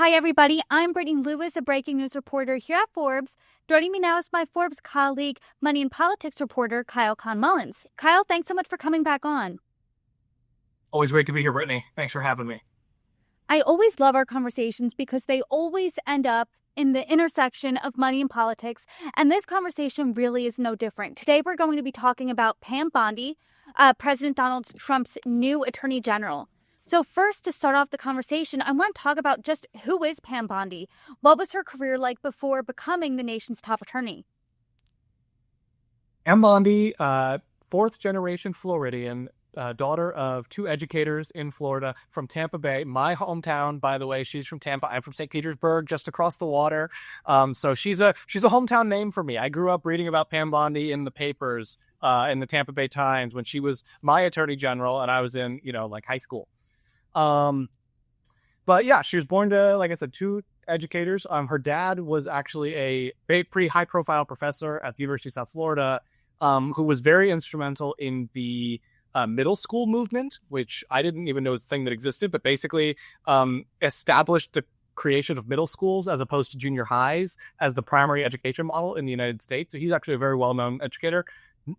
Hi, everybody. I'm Brittany Lewis, a breaking news reporter here at Forbes. Joining me now is my Forbes colleague, money and politics reporter, Kyle Khan-Mullins. Kyle, thanks so much for coming back on. Always great to be here, Brittany. Thanks for having me. I always love our conversations because they always end up in the intersection of money and politics, and this conversation really is no different. Today, we're going to be talking about Pam Bondi, President Donald Trump's new attorney general. So first, to start off the conversation, I want to talk about just who is Pam Bondi? What was her career like before becoming the nation's top attorney? Pam Bondi, fourth generation Floridian, daughter of two educators in Florida from Tampa Bay, my hometown, by the way. She's from Tampa. I'm from St. Petersburg, just across the water. So she's a hometown name for me. I grew up reading about Pam Bondi in the papers, in the Tampa Bay Times when she was my attorney general and I was in, high school. But yeah, she was born to, like I said, two educators. Her dad was actually a pretty high profile professor at the University of South Florida, who was very instrumental in the middle school movement, which I didn't even know was a thing that existed, but basically established the creation of middle schools as opposed to junior highs as the primary education model in the United States. So he's actually a very well-known educator.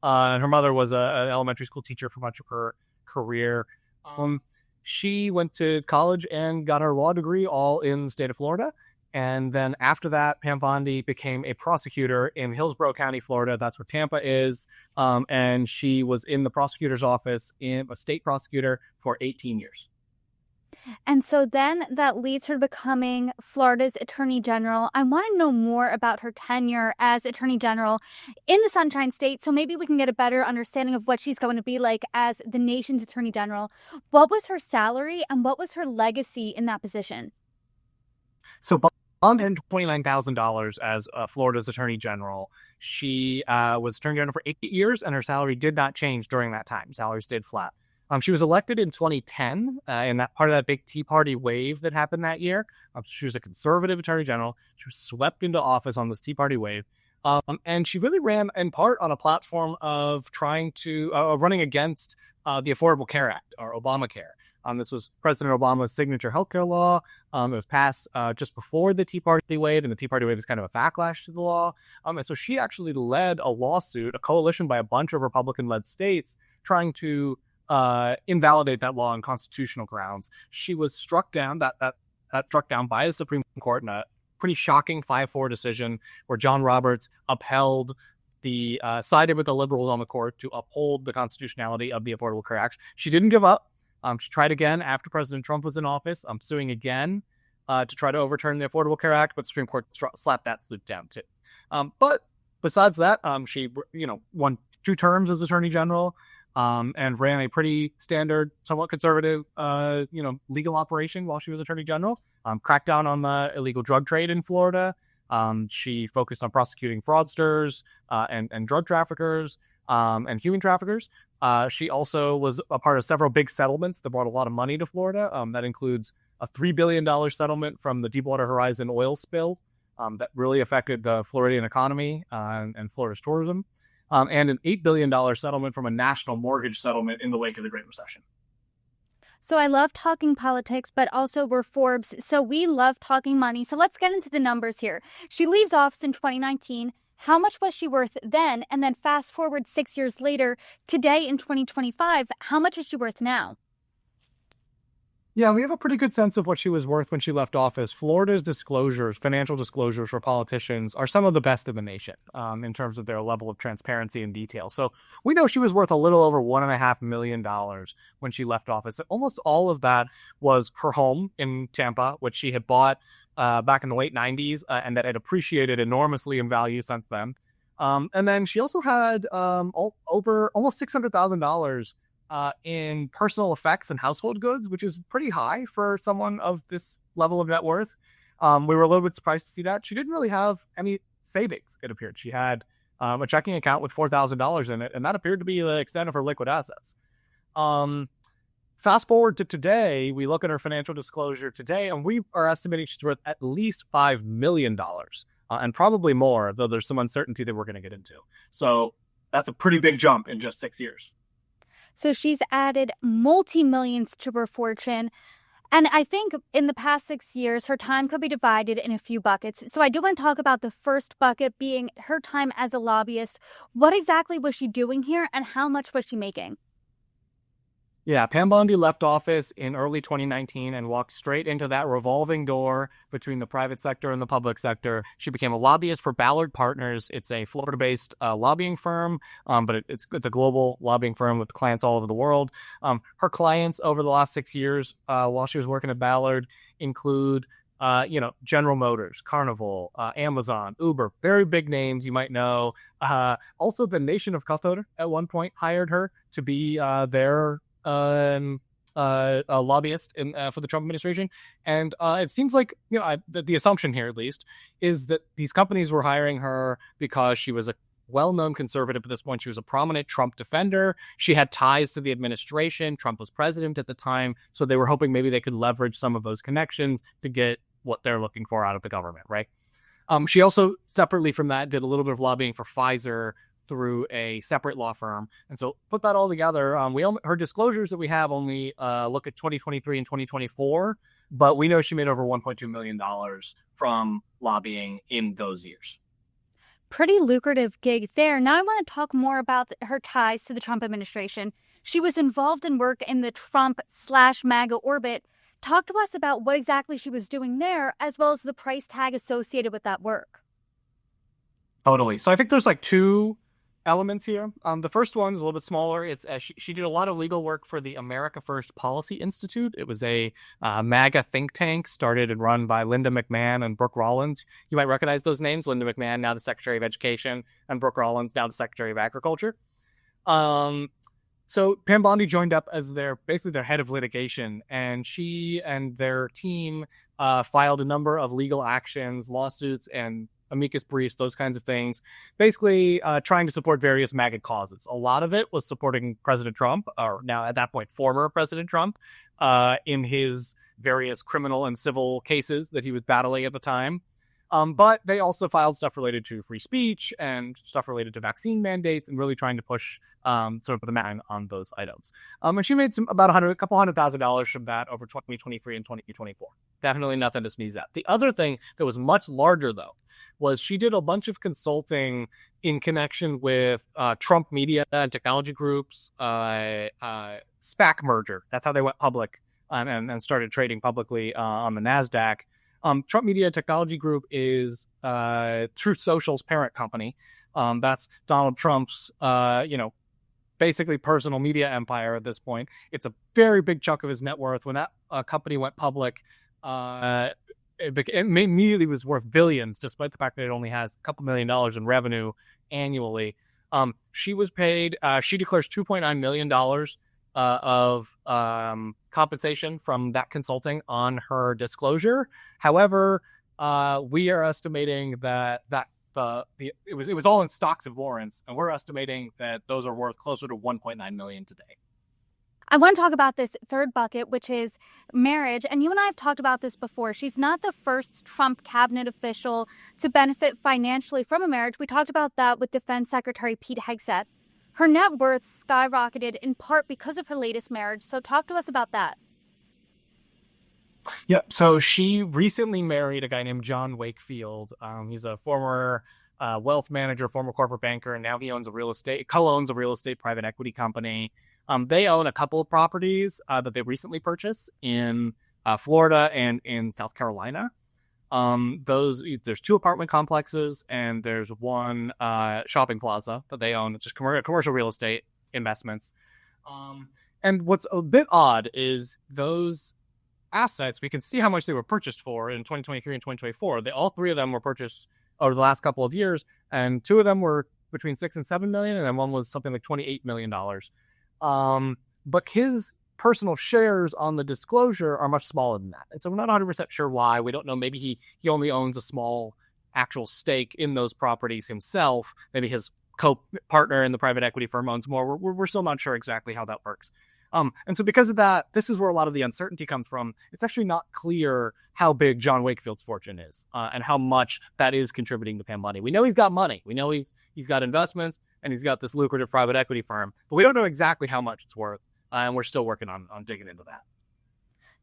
Her mother was an elementary school teacher for much of her career. She went to college and got her law degree all in the state of Florida. And then after that, Pam Bondi became a prosecutor in Hillsborough County, Florida. That's where Tampa is. And she was in the prosecutor's office, in a state prosecutor, for 18 years. And so then that leads her to becoming Florida's attorney general. I want to know more about her tenure as attorney general in the Sunshine State, so maybe we can get a better understanding of what she's going to be like as the nation's attorney general. What was her salary and what was her legacy in that position? So Bondi earned $29,000 as Florida's attorney general. She was attorney general for 8 years, and her salary did not change during that time. Salary stayed flat. She was elected in 2010, in that part of that big Tea Party wave that happened that year. She was a conservative attorney general. She was swept into office on this Tea Party wave. And she really ran in part on a platform of trying to running against the Affordable Care Act, or Obamacare. This was President Obama's signature healthcare law. It was passed just before the Tea Party wave, and the Tea Party wave is kind of a backlash to the law. And so she actually led a lawsuit, a coalition by a bunch of Republican-led states, trying to invalidate that law on constitutional grounds. She was struck down, that struck down by the Supreme Court in a pretty shocking 5-4 decision where John Roberts upheld sided with the liberals on the court to uphold the constitutionality of the Affordable Care Act. She didn't give up. She tried again after President Trump was in office. Suing again to try to overturn the Affordable Care Act, but the Supreme Court slapped that suit down too. But besides that, she won 2 terms as Attorney General. And ran a pretty standard, somewhat conservative, legal operation while she was Attorney General. Cracked down on the illegal drug trade in Florida. She focused on prosecuting fraudsters and drug traffickers and human traffickers. She also was a part of several big settlements that brought a lot of money to Florida. That includes a $3 billion settlement from the Deepwater Horizon oil spill that really affected the Floridian economy and Florida's tourism. And an $8 billion settlement from a national mortgage settlement in the wake of the Great Recession. So I love talking politics, but also we're Forbes, so we love talking money. So let's get into the numbers here. She leaves office in 2019. How much was she worth then? And then fast forward 6 years later, today in 2025, how much is she worth now? Yeah, we have a pretty good sense of what she was worth when she left office. Florida's disclosures, financial disclosures for politicians, are some of the best in the nation in terms of their level of transparency and detail. So we know she was worth a little over $1.5 million when she left office. Almost all of that was her home in Tampa, which she had bought back in the late 90s and that had appreciated enormously in value since then. And then she also had over almost $600,000 in personal effects and household goods, which is pretty high for someone of this level of net worth. We were a little bit surprised to see that. She didn't really have any savings, it appeared. She had a checking account with $4,000 in it, and that appeared to be the extent of her liquid assets. Fast forward to today, we look at her financial disclosure today, and we are estimating she's worth at least $5 million, and probably more, though there's some uncertainty that we're going to get into. So that's a pretty big jump in just 6 years. So she's added multi-millions to her fortune. And I think in the past 6 years, her time could be divided in a few buckets. So I do want to talk about the first bucket being her time as a lobbyist. What exactly was she doing here and how much was she making? Yeah, Pam Bondi left office in early 2019 and walked straight into that revolving door between the private sector and the public sector. She became a lobbyist for Ballard Partners. It's a Florida-based lobbying firm, but it's a global lobbying firm with clients all over the world. Her clients over the last 6 years, while she was working at Ballard, include General Motors, Carnival, Amazon, Uber, very big names you might know. Also, the Nation of Qatar at one point hired her to be their a lobbyist for the Trump administration. And it seems like, the assumption here, at least, is that these companies were hiring her because she was a well-known conservative at this point. She was a prominent Trump defender. She had ties to the administration. Trump was president at the time. So they were hoping maybe they could leverage some of those connections to get what they're looking for out of the government, right? She also, separately from that, did a little bit of lobbying for Pfizer through a separate law firm. And so put that all together, her disclosures that we have only look at 2023 and 2024, but we know she made over $1.2 million from lobbying in those years. Pretty lucrative gig there. Now I want to talk more about her ties to the Trump administration. She was involved in work in the Trump/MAGA orbit. Talk to us about what exactly she was doing there, as well as the price tag associated with that work. Totally. So I think there's like two elements here. The first one is a little bit smaller. It's she did a lot of legal work for the America First Policy Institute. It was a MAGA think tank started and run by Linda McMahon and Brooke Rollins. You might recognize those names. Linda McMahon, now the Secretary of Education, and Brooke Rollins, now the Secretary of Agriculture. So Pam Bondi joined up as basically their head of litigation, and she and their team filed a number of legal actions, lawsuits, and amicus briefs, those kinds of things, basically trying to support various MAGA causes. A lot of it was supporting President Trump, or now at that point, former President Trump, in his various criminal and civil cases that he was battling at the time. But they also filed stuff related to free speech and stuff related to vaccine mandates and really trying to push sort of the man on those items. And she made about a couple $100,000 from that over 2023 and 2024. Definitely nothing to sneeze at. The other thing that was much larger, though, was she did a bunch of consulting in connection with Trump media and technology groups, SPAC merger. That's how they went public and started trading publicly on the NASDAQ. Trump Media Technology Group is Truth Social's parent company. That's Donald Trump's, basically personal media empire at this point. It's a very big chunk of his net worth. When that company went public, it immediately was worth billions, despite the fact that it only has a couple $1 million in revenue annually. She was paid, she declares $2.9 million of compensation from that consulting on her disclosure. However, we are estimating that it was all in stocks and warrants, and we're estimating that those are worth closer to $1.9 million today. I want to talk about this third bucket, which is marriage. And you and I have talked about this before. She's not the first Trump cabinet official to benefit financially from a marriage. We talked about that with Defense Secretary Pete Hegseth. Her net worth skyrocketed in part because of her latest marriage. So talk to us about that. Yeah, so she recently married a guy named John Wakefield. He's a former wealth manager, former corporate banker, and now he co-owns a real estate private equity company. They own a couple of properties that they recently purchased in Florida and in South Carolina. There's two apartment complexes and there's one shopping plaza that they own. It's just commercial real estate investments. And what's a bit odd is those assets, we can see how much they were purchased for in 2023 and 2024. All three of them were purchased over the last couple of years, and two of them were between $6 and $7 million, and then one was something like $28 million. But his personal shares on the disclosure are much smaller than that. And so we're not 100% sure why. We don't know. Maybe he only owns a small actual stake in those properties himself. Maybe his co-partner in the private equity firm owns more. We're still not sure exactly how that works. And so because of that, this is where a lot of the uncertainty comes from. It's actually not clear how big John Wakefield's fortune is and how much that is contributing to Pam Bondi. We know he's got money. We know he's got investments and he's got this lucrative private equity firm, but we don't know exactly how much it's worth. And we're still working on digging into that.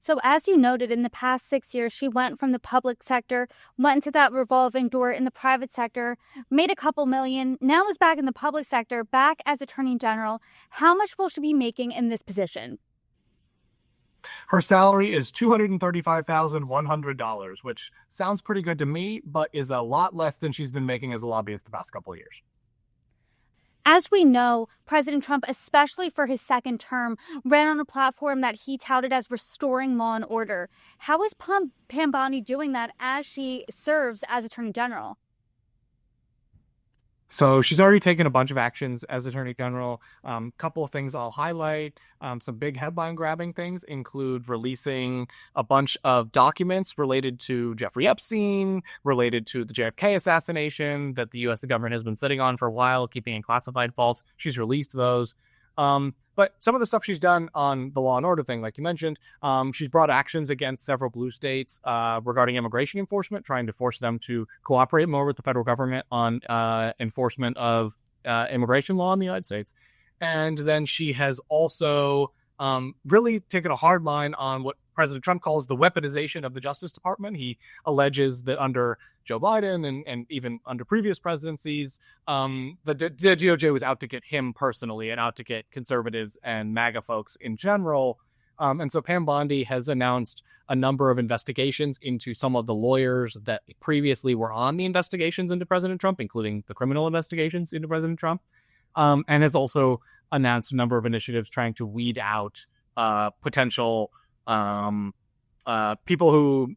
So, as you noted, in the past 6 years, she went from the public sector, went into that revolving door in the private sector, made a couple million, now is back in the public sector, back as Attorney General. How much will she be making in this position? Her salary is $235,100, which sounds pretty good to me, but is a lot less than she's been making as a lobbyist the past couple of years. As we know, President Trump, especially for his second term, ran on a platform that he touted as restoring law and order. How is Pam Bondi doing that as she serves as Attorney General? So she's already taken a bunch of actions as Attorney General. Couple of things I'll highlight. Some big headline grabbing things include releasing a bunch of documents related to Jeffrey Epstein, related to the JFK assassination that the U.S. government has been sitting on for a while, keeping in classified vaults. She's released those. But some of the stuff she's done on the law and order thing, like you mentioned, she's brought actions against several blue states regarding immigration enforcement, trying to force them to cooperate more with the federal government on enforcement of immigration law in the United States. And then she has also really taken a hard line on what President Trump calls the weaponization of the Justice Department. He alleges that under Joe Biden and even under previous presidencies, the DOJ was out to get him personally and out to get conservatives and MAGA folks in general. And so Pam Bondi has announced a number of investigations into some of the lawyers that previously were on the investigations into President Trump, including the criminal investigations into President Trump, and has also announced a number of initiatives trying to weed out potential people who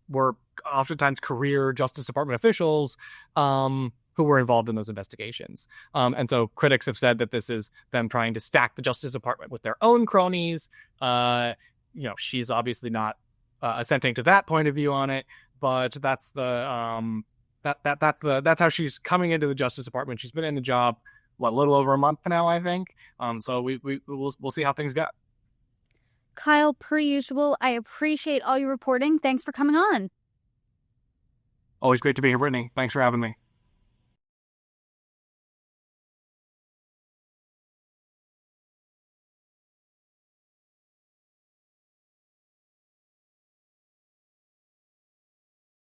were oftentimes career Justice Department officials who were involved in those investigations. And so critics have said that this is them trying to stack the Justice Department with their own cronies. She's obviously not assenting to that point of view on it, but that's that's how she's coming into the Justice Department. She's been in the job a little over a month now, I think. So we'll see how things go. Kyle, per usual, I appreciate all your reporting. Thanks for coming on. Always great to be here, Brittany. Thanks for having me.